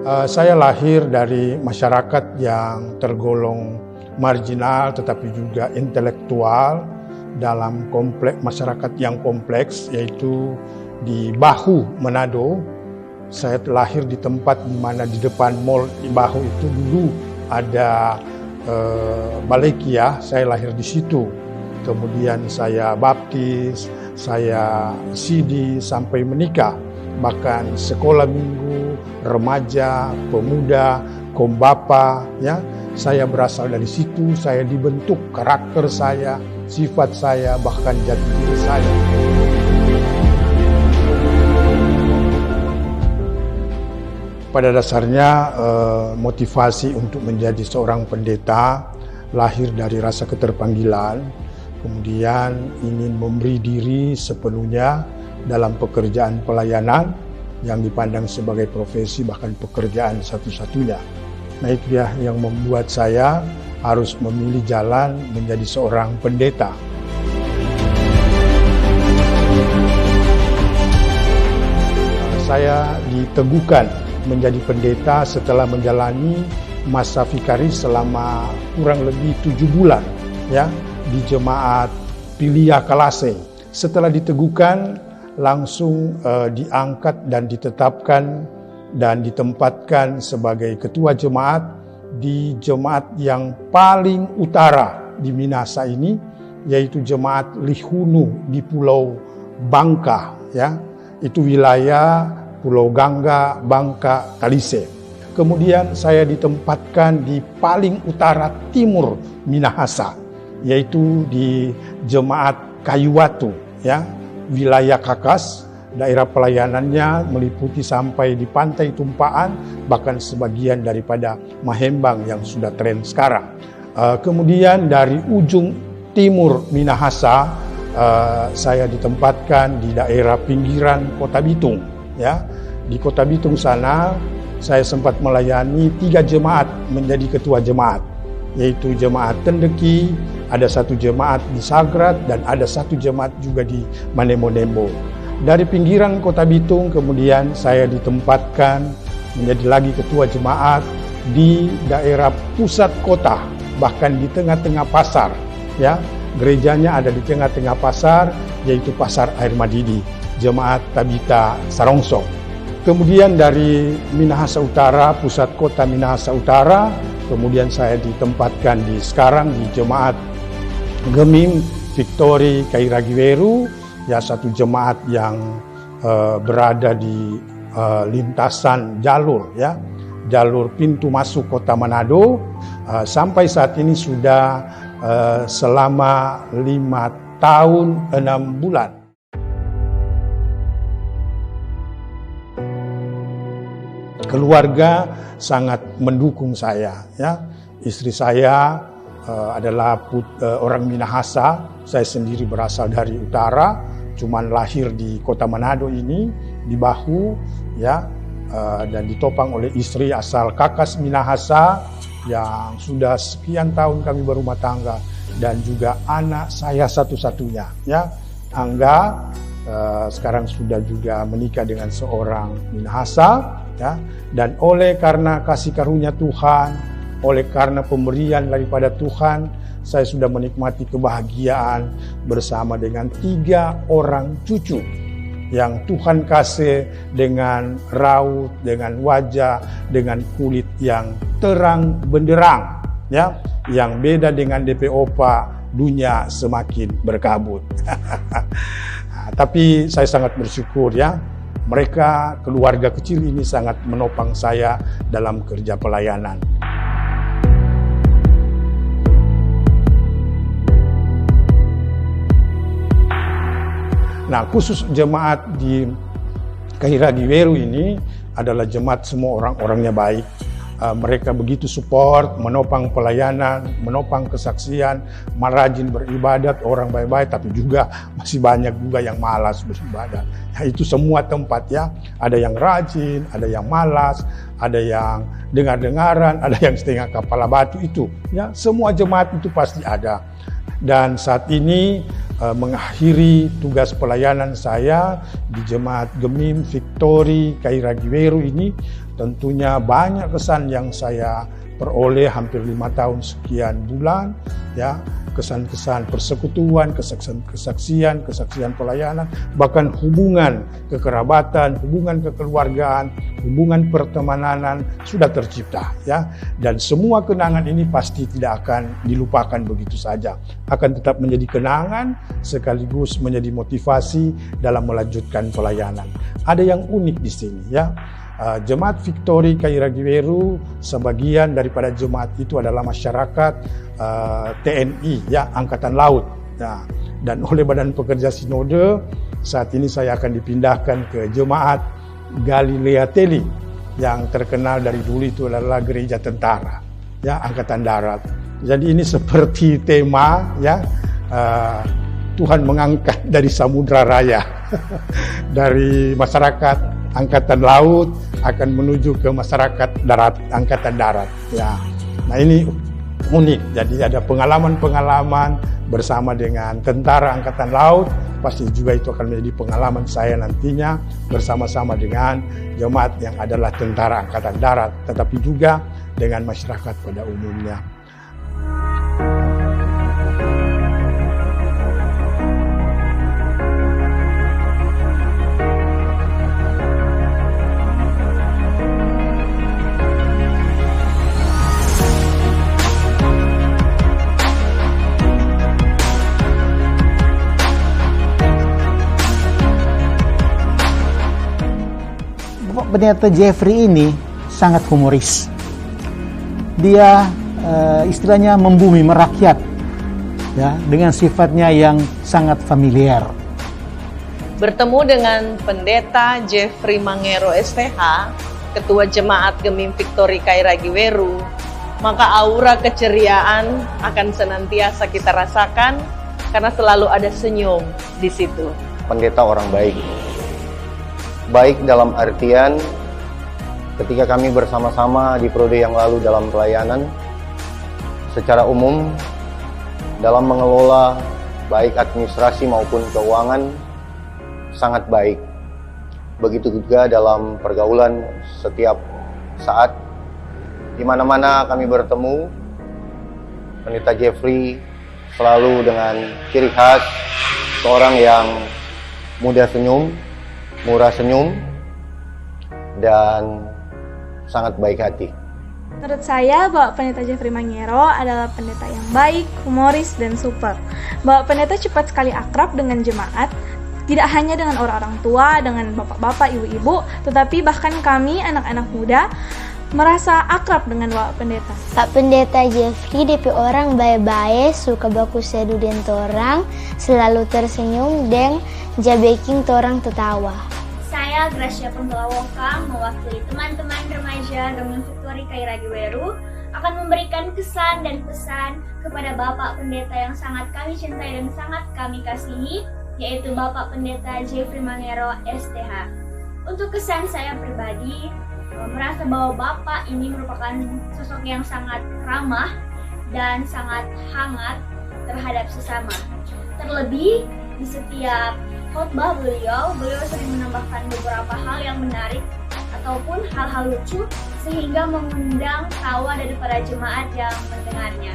Saya lahir dari masyarakat yang tergolong marginal tetapi juga intelektual dalam kompleks masyarakat yang kompleks, yaitu di Bahu, Manado. Saya lahir di tempat di mana di depan mall di Bahu itu dulu ada Balai Kia. Saya lahir di situ. Kemudian saya baptis, saya sidi sampai menikah. Bahkan sekolah minggu, remaja, pemuda, kombapa, ya, saya berasal dari situ. Saya dibentuk karakter saya, sifat saya, bahkan jati diri saya. Pada dasarnya motivasi untuk menjadi seorang pendeta lahir dari rasa keterpanggilan, kemudian ingin memberi diri sepenuhnya dalam pekerjaan pelayanan yang dipandang sebagai profesi, bahkan pekerjaan satu-satunya. Nah, itu dia yang membuat saya harus memilih jalan menjadi seorang pendeta. Saya diteguhkan menjadi pendeta setelah menjalani masa vikaris selama kurang lebih 7 bulan, ya, di jemaat Pilia Kalase. Setelah diteguhkan, langsung diangkat dan ditetapkan dan ditempatkan sebagai ketua jemaat di jemaat yang paling utara di Minahasa ini, yaitu jemaat Lihunu di Pulau Bangka, ya. Itu wilayah Pulau Gangga, Bangka, Talise. Kemudian saya ditempatkan di paling utara timur Minahasa, yaitu di jemaat Kayuwatu, ya. Wilayah Kakas, daerah pelayanannya meliputi sampai di Pantai Tumpaan, bahkan sebagian daripada Mahembang yang sudah tren sekarang. Kemudian dari ujung timur Minahasa, saya ditempatkan di daerah pinggiran Kota Bitung. Ya, di Kota Bitung sana saya sempat melayani 3 jemaat menjadi ketua jemaat, yaitu jemaat Tendeki, ada 1 jemaat di Sagrat, dan ada 1 jemaat juga di Manembo-Nembo. Dari pinggiran Kota Bitung kemudian saya ditempatkan menjadi lagi ketua jemaat di daerah pusat kota, bahkan di tengah-tengah pasar, ya. Gerejanya ada di tengah-tengah pasar, yaitu Pasar Air Madidi, jemaat Tabita Sarongsong. Kemudian dari Minahasa Utara, pusat kota Minahasa Utara, kemudian saya ditempatkan sekarang di jemaat Gemim Victory Kairagiweru, ya, satu jemaat yang berada di lintasan jalur, ya, jalur pintu masuk kota Manado. Sampai saat ini sudah selama 5 tahun 6 bulan. Keluarga sangat mendukung saya, ya. Istri saya adalah orang Minahasa. Saya sendiri berasal dari utara, cuman lahir di kota Manado ini, di Bahu, ya, dan ditopang oleh istri asal Kakas Minahasa yang sudah sekian tahun kami berumah tangga, dan juga anak saya satu-satunya, ya, Angga, sekarang sudah juga menikah dengan seorang Minahasa, ya, dan oleh karena kasih karunia Tuhan, oleh karena pemberian daripada Tuhan, saya sudah menikmati kebahagiaan bersama dengan 3 orang cucu yang Tuhan kasih dengan raut, dengan wajah, dengan kulit yang terang benderang, ya, yang beda dengan DP Opa, dunia semakin berkabut. Tapi saya sangat bersyukur, ya, mereka, keluarga kecil ini sangat menopang saya dalam kerja pelayanan. Nah, khusus jemaat di Kairagiweru ini adalah jemaat semua orang-orangnya baik. Mereka begitu support, menopang pelayanan, menopang kesaksian, rajin beribadat, orang baik-baik, tapi juga masih banyak juga yang malas beribadat. Ya, itu semua tempat, ya. Ada yang rajin, ada yang malas, ada yang dengar-dengaran, ada yang setengah kepala batu itu. Ya, semua jemaat itu pasti ada. Dan saat ini mengakhiri tugas pelayanan saya di Jemaat Gemim Victory Kairagiweru ini, tentunya banyak kesan yang saya peroleh hampir 5 tahun sekian bulan, ya, kesan-kesan persekutuan, kesaksian pelayanan, bahkan hubungan kekerabatan, hubungan kekeluargaan, hubungan pertemanan sudah tercipta, ya. Dan semua kenangan ini pasti tidak akan dilupakan begitu saja, akan tetap menjadi kenangan sekaligus menjadi motivasi dalam melanjutkan pelayanan. Ada yang unik di sini, ya. Jemaat Victory Kairagiweru, sebagian daripada jemaat itu adalah masyarakat TNI, ya, Angkatan Laut. Nah, dan oleh Badan Pekerja Sinode, saat ini saya akan dipindahkan ke jemaat Galilea Teli, yang terkenal dari dulu itu adalah gereja tentara, ya, Angkatan Darat. Jadi ini seperti tema, ya, Tuhan mengangkat dari samudra raya, dari masyarakat Angkatan Laut akan menuju ke masyarakat darat, Angkatan Darat, ya. Nah, ini unik. Jadi ada pengalaman-pengalaman bersama dengan tentara Angkatan Laut, pasti juga itu akan menjadi pengalaman saya nantinya bersama-sama dengan jemaat yang adalah tentara Angkatan Darat, tetapi juga dengan masyarakat pada umumnya. Pendeta Jeffrey ini sangat humoris. Dia istilahnya membumi, merakyat, ya, dengan sifatnya yang sangat familiar. Bertemu dengan Pendeta Jeffrey Mangero STH, Ketua Jemaat Gemim Victory Kairagiweru, maka aura keceriaan akan senantiasa kita rasakan karena selalu ada senyum di situ. Pendeta orang baik. Baik dalam artian ketika kami bersama-sama di periode yang lalu dalam pelayanan, secara umum dalam mengelola baik administrasi maupun keuangan sangat baik. Begitu juga dalam pergaulan setiap saat, di mana-mana kami bertemu, Pendeta Jeffrey selalu dengan ciri khas seorang yang mudah senyum, murah senyum, dan sangat baik hati. Menurut saya, Bapak Pendeta Jeffrey Mangero adalah pendeta yang baik, humoris, dan super. Bapak Pendeta cepat sekali akrab dengan jemaat, tidak hanya dengan orang-orang tua, dengan bapak-bapak, ibu-ibu, tetapi bahkan kami, anak-anak muda, merasa akrab dengan Bapak Pendeta. Pak Pendeta Jeffrey DP orang baik-baik, suka baku sedu dan torang, selalu tersenyum dan jabeking torang tertawa. Saya Gracia Penggelawoka, mewakili teman-teman remaja Gemim Victory Kairagiweru, akan memberikan kesan dan pesan kepada Bapak Pendeta yang sangat kami cintai dan sangat kami kasihi, yaitu Bapak Pendeta Jeffrey Mangero STH. Untuk kesan saya pribadi, merasa bahwa Bapak ini merupakan sosok yang sangat ramah dan sangat hangat terhadap sesama. Terlebih di setiap khotbah beliau sering menambahkan beberapa hal yang menarik ataupun hal-hal lucu sehingga mengundang tawa daripada jemaat yang mendengarnya.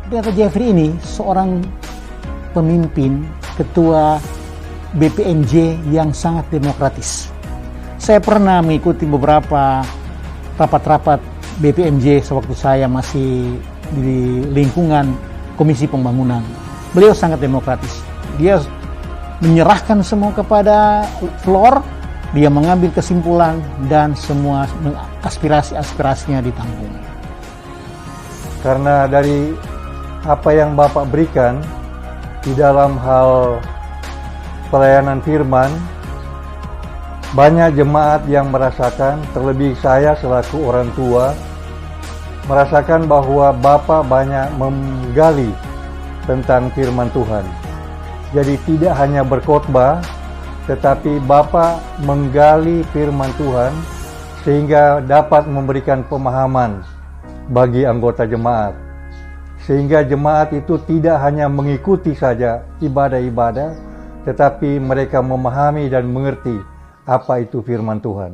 Pendeta Jeffrey ini seorang pemimpin, ketua BPMJ yang sangat demokratis. Saya pernah mengikuti beberapa rapat-rapat BPMJ sewaktu saya masih di lingkungan Komisi Pembangunan. Beliau sangat demokratis. Dia menyerahkan semua kepada floor, dia mengambil kesimpulan dan semua aspirasi-aspirasinya ditampung. Karena dari apa yang Bapak berikan di dalam hal pelayanan firman, banyak jemaat yang merasakan, terlebih saya selaku orang tua, merasakan bahwa Bapak banyak menggali tentang firman Tuhan. Jadi tidak hanya berkhotbah, tetapi Bapak menggali firman Tuhan sehingga dapat memberikan pemahaman bagi anggota jemaat. sehingga jemaat itu tidak hanya mengikuti saja ibadah-ibadah, tetapi mereka memahami dan mengerti apa itu firman Tuhan.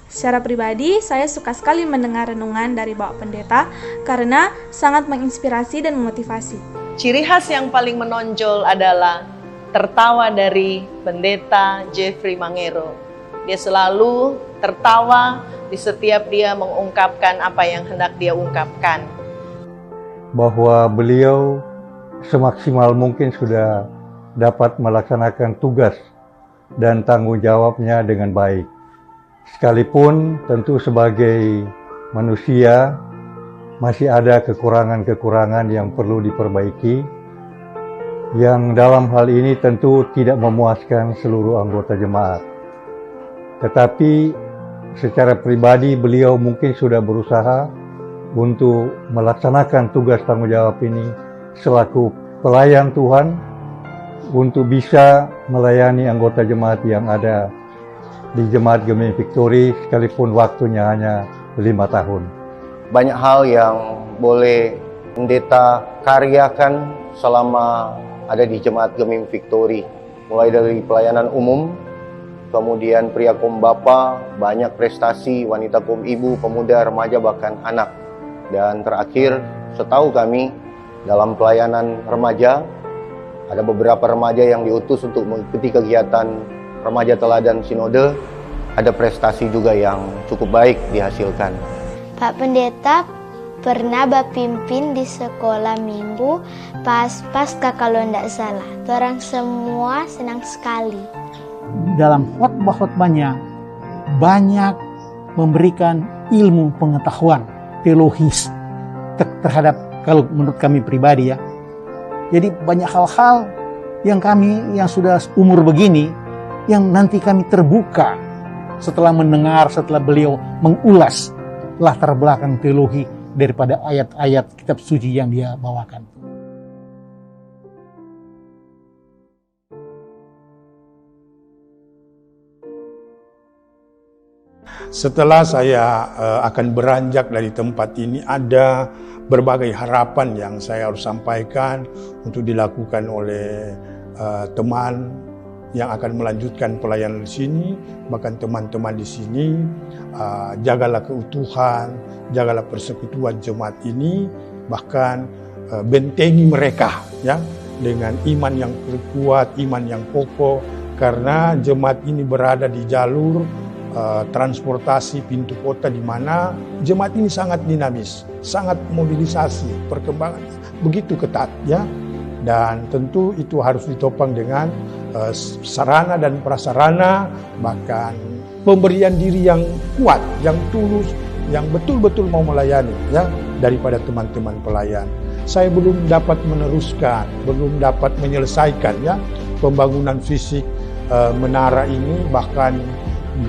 Secara pribadi, saya suka sekali mendengar renungan dari Bapak Pendeta karena sangat menginspirasi dan memotivasi. Ciri khas yang paling menonjol adalah tertawa dari Pendeta Jeffrey Mangero. Dia selalu tertawa di setiap dia mengungkapkan apa yang hendak dia ungkapkan. Bahwa beliau semaksimal mungkin sudah dapat melaksanakan tugas dan tanggung jawabnya dengan baik. Sekalipun tentu sebagai manusia masih ada kekurangan-kekurangan yang perlu diperbaiki, yang dalam hal ini tentu tidak memuaskan seluruh anggota jemaat. Tetapi secara pribadi beliau mungkin sudah berusaha untuk melaksanakan tugas tanggung jawab ini selaku pelayan Tuhan untuk bisa melayani anggota jemaat yang ada di Jemaat Gemim Victory sekalipun waktunya hanya 5 tahun. Banyak hal yang boleh pendeta karyakan selama ada di Jemaat Gemim Victory, mulai dari pelayanan umum, kemudian pria kaum bapa, banyak prestasi, wanita kaum ibu, pemuda, remaja, bahkan anak. Dan terakhir, setahu kami, dalam pelayanan remaja, ada beberapa remaja yang diutus untuk mengikuti kegiatan Remaja Teladan Sinode. Ada prestasi juga yang cukup baik dihasilkan. Pak Pendeta pernah pimpin di sekolah minggu pas Paskah kalau tidak salah. Orang semua senang sekali. Dalam khotbah-khotbahnya banyak memberikan ilmu pengetahuan teologis terhadap, kalau menurut kami pribadi ya. Jadi banyak hal-hal yang kami yang sudah umur begini yang nanti kami terbuka setelah mendengar, setelah beliau mengulas latar belakang teologi daripada ayat-ayat kitab suci yang dia bawakan. Setelah saya akan beranjak dari tempat ini, ada berbagai harapan yang saya harus sampaikan untuk dilakukan oleh teman yang akan melanjutkan pelayanan di sini, bahkan teman-teman di sini. Jagalah keutuhan, jagalah persekutuan jemaat ini, bahkan bentengi mereka ya dengan iman yang kuat, iman yang kokoh, karena jemaat ini berada di jalur transportasi pintu kota di mana jemaat ini sangat dinamis, sangat mobilisasi, perkembangannya begitu ketat ya. Dan tentu itu harus ditopang dengan sarana dan prasarana, bahkan pemberian diri yang kuat, yang tulus, yang betul-betul mau melayani ya daripada teman-teman pelayan. Saya belum dapat meneruskan, belum dapat menyelesaikan ya pembangunan fisik menara ini, bahkan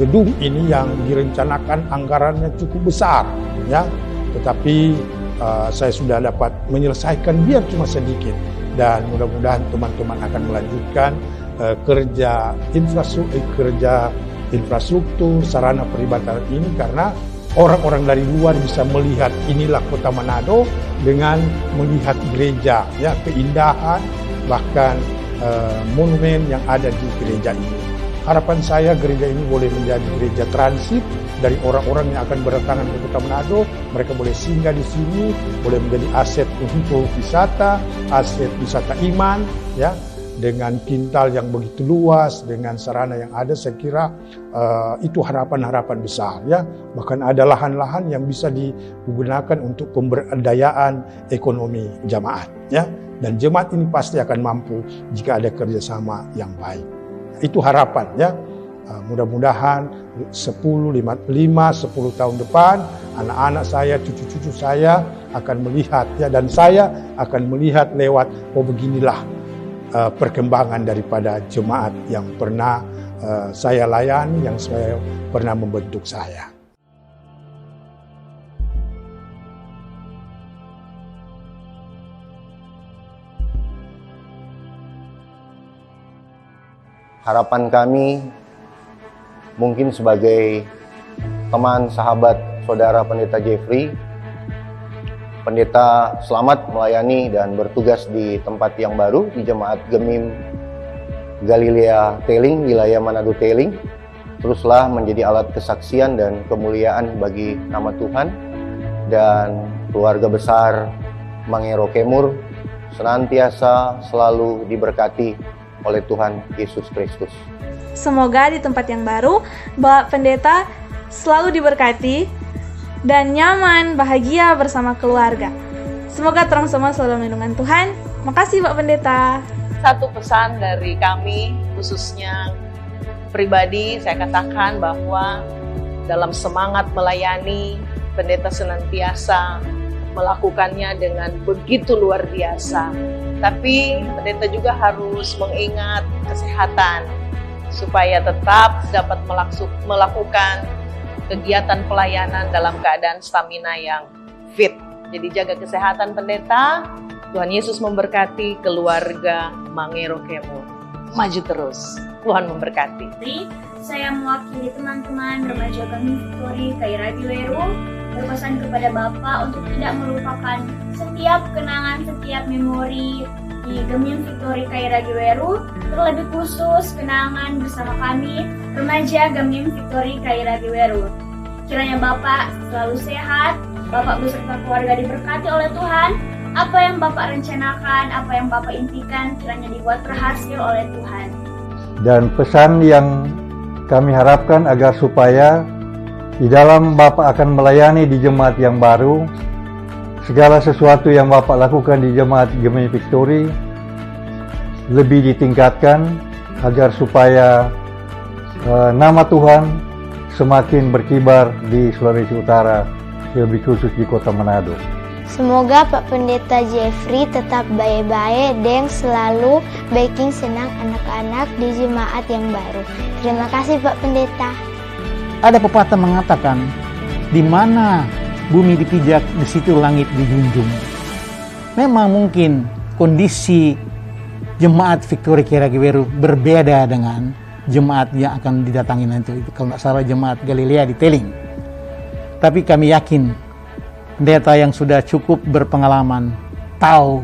gedung ini yang direncanakan anggarannya cukup besar ya, tetapi saya sudah dapat menyelesaikan biar cuma sedikit, dan mudah-mudahan teman-teman akan melanjutkan kerja infrastruktur sarana peribadatan ini, karena orang-orang dari luar bisa melihat inilah kota Manado dengan melihat gereja ya, keindahan bahkan monumen yang ada di gereja ini. Harapan saya gereja ini boleh menjadi gereja transit dari orang-orang yang akan berdatangan ke Kota Manado. Mereka boleh singgah di sini, boleh menjadi aset untuk wisata, aset wisata iman, ya, dengan kintal yang begitu luas, dengan sarana yang ada. Saya kira itu harapan-harapan besar, ya. Bahkan ada lahan-lahan yang bisa digunakan untuk pemberdayaan ekonomi jemaat, ya. Dan jemaat ini pasti akan mampu jika ada kerjasama yang baik. Itu harapan ya. Mudah-mudahan 10 tahun depan anak-anak saya, cucu-cucu saya akan melihat ya, dan saya akan melihat lewat beginilah perkembangan daripada jemaat yang pernah saya layani, yang saya pernah membentuk saya. Harapan kami mungkin sebagai teman, sahabat, saudara Pendeta Jeffrey, pendeta selamat melayani dan bertugas di tempat yang baru di Jemaat Gemim Galilea Teling, wilayah Manado Teling. Teruslah menjadi alat kesaksian dan kemuliaan bagi nama Tuhan, dan keluarga besar Mangero Kemur senantiasa selalu diberkati oleh Tuhan Yesus Kristus. Semoga di tempat yang baru, Bapak Pendeta selalu diberkati dan nyaman, bahagia bersama keluarga. Semoga terang semua selalu lindungan Tuhan. Makasih Bapak Pendeta. Satu pesan dari kami, khususnya pribadi, saya katakan bahwa dalam semangat melayani, pendeta senantiasa melakukannya dengan begitu luar biasa. Tapi pendeta juga harus mengingat kesehatan supaya tetap dapat melakukan kegiatan pelayanan dalam keadaan stamina yang fit. Jadi jaga kesehatan pendeta. Tuhan Yesus memberkati keluarga Mangero Kemur. Maju terus. Tuhan memberkati. Saya mewakili teman-teman remaja Gemim Victory KRAGI Weru berpesan kepada Bapak untuk tidak melupakan setiap kenangan, setiap memori di Gemim Victory KRAGI Weru, terlebih khusus kenangan bersama kami remaja Gemim Victory KRAGI Weru. Kiranya Bapak selalu sehat, Bapak beserta keluarga diberkati oleh Tuhan. Apa yang Bapak rencanakan, apa yang Bapak impikan, kiranya dibuat berhasil oleh Tuhan. Dan pesan yang kami harapkan agar supaya di dalam Bapak akan melayani di jemaat yang baru, segala sesuatu yang Bapak lakukan di Jemaat Gemim Victory lebih ditingkatkan agar supaya nama Tuhan semakin berkibar di Sulawesi Utara, lebih khusus di Kota Manado. Semoga Pak Pendeta Jeffrey tetap baik-baik dan selalu baking senang anak-anak di jemaat yang baru. Terima kasih Pak Pendeta. Ada pepatah mengatakan, di mana bumi dipijak, di situ langit dijunjung. Memang mungkin kondisi jemaat Victory KRAGI Weru berbeda dengan jemaat yang akan didatangi nanti. Kalau tidak salah jemaat Galilea di Teling. Tapi kami yakin pendeta yang sudah cukup berpengalaman tahu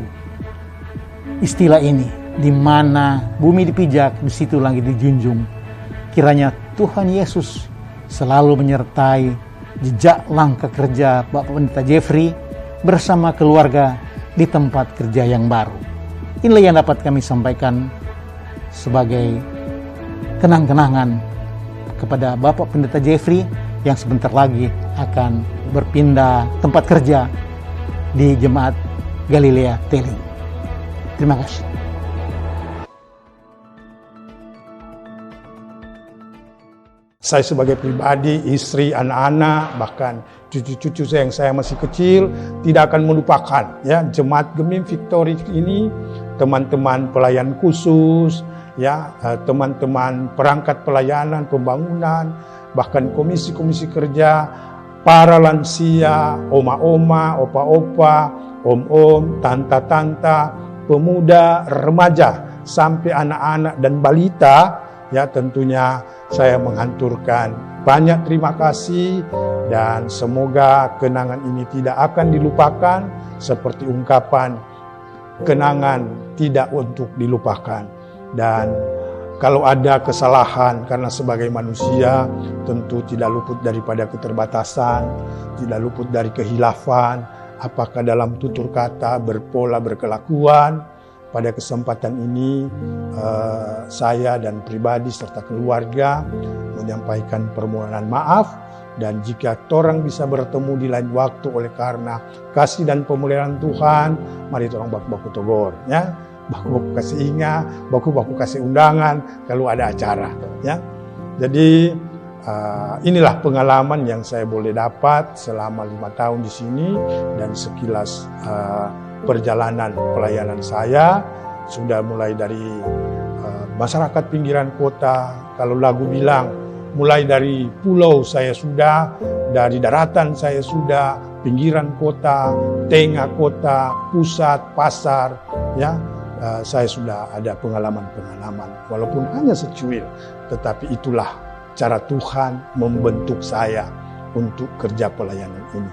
istilah ini, di mana bumi dipijak, di situ langit dijunjung. Kiranya Tuhan Yesus selalu menyertai jejak langkah kerja Bapak Pendeta Jeffrey bersama keluarga di tempat kerja yang baru. Inilah yang dapat kami sampaikan sebagai kenang-kenangan kepada Bapak Pendeta Jeffrey yang sebentar lagi akan berpindah tempat kerja di Jemaat Galilea Teling. Terima kasih. Saya sebagai pribadi, istri, anak-anak, bahkan cucu-cucu saya yang saya masih kecil tidak akan melupakan ya Jemaat Gemim Victory ini, teman-teman pelayan khusus, ya teman-teman perangkat pelayanan pembangunan, bahkan komisi-komisi kerja, para lansia, oma-oma, opa-opa, om-om, tanta-tanta, pemuda, remaja, sampai anak-anak dan balita, ya tentunya saya menghanturkan banyak terima kasih dan semoga kenangan ini tidak akan dilupakan seperti ungkapan kenangan tidak untuk dilupakan. Dan kalau ada kesalahan, karena sebagai manusia tentu tidak luput daripada keterbatasan, tidak luput dari kehilafan, apakah dalam tutur kata, berpola, berkelakuan. Pada kesempatan ini saya dan pribadi serta keluarga menyampaikan permohonan maaf, dan jika orang bisa bertemu di lain waktu oleh karena kasih dan pemulihan Tuhan, mari orang baku-baku togor ya. Baku-baku kasih ingat, baku-baku kasih undangan kalau ada acara ya. Jadi inilah pengalaman yang saya boleh dapat selama 5 tahun di sini, dan sekilas perjalanan pelayanan saya sudah mulai dari masyarakat pinggiran kota. Kalau lagu bilang mulai dari pulau saya sudah, dari daratan saya sudah, pinggiran kota, tengah kota, pusat, pasar ya. Saya sudah ada pengalaman-pengalaman, walaupun hanya secuil, tetapi itulah cara Tuhan membentuk saya untuk kerja pelayanan ini.